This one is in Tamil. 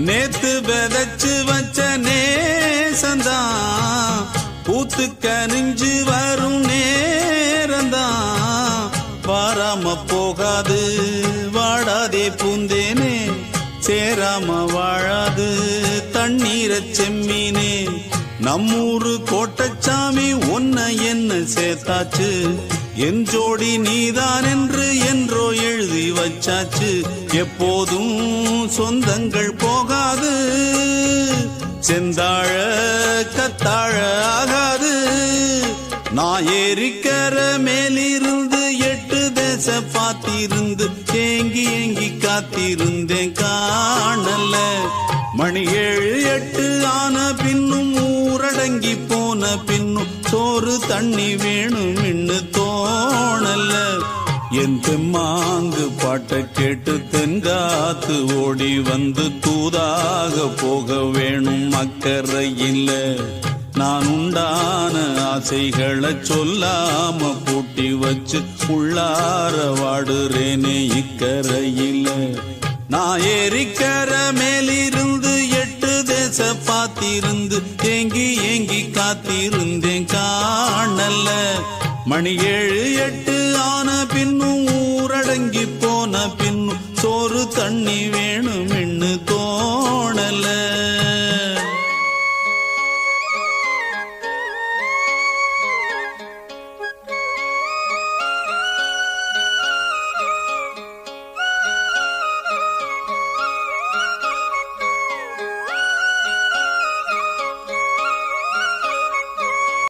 நேத்து விதைச்சு வச்ச நேசந்தான் பூத்து கனிஞ்சு வரும் நேரந்தான். வாராம போகாது வாடாதே பூந்தேனே, சேராம வாழாது தண்ணீர செம்மீனே. நம்மூரு கோட்டச்சாமி ஒன்ன என்ன சேர்த்தாச்சு, என் ஜோடி நீதான் என்று என்றோ எழுதி வச்சாச்சு. எப்போதும் சொந்தங்கள் போகாது, செந்தாழ கத்தாழ ஆகாது. நான் ஏரிக்கர மேலிருந்து 8 தேச பாத்திருந்து ஏங்கி ஏங்கி காத்திருந்தேன் காணல. மணி 7 8 ஆன பின்னும் ஊரடங்கி போன பின்னும் சோறு தண்ணி வேணும் இன்னு தோணல. என் தெம்மாங்கு பாட்ட கேட்டு தென்காத்து ஓடி வந்து தூதாக போக வேணும் அக்கறையில்ல. நான் உண்டான ஆசைகளை சொல்லாம பூட்டி வச்சு உள்ளார வாடுறேனே இக்கரையில. நான் ஏரிக்கர மேலிருந்து 8 தேச பாத்திருந்து ஏங்கி ஏங்கி காத்திருந்தேன் காணல. மணி 7 8 ஆன பின்னும் ஊரடங்கி போன பின்னும் சோறு தண்ணி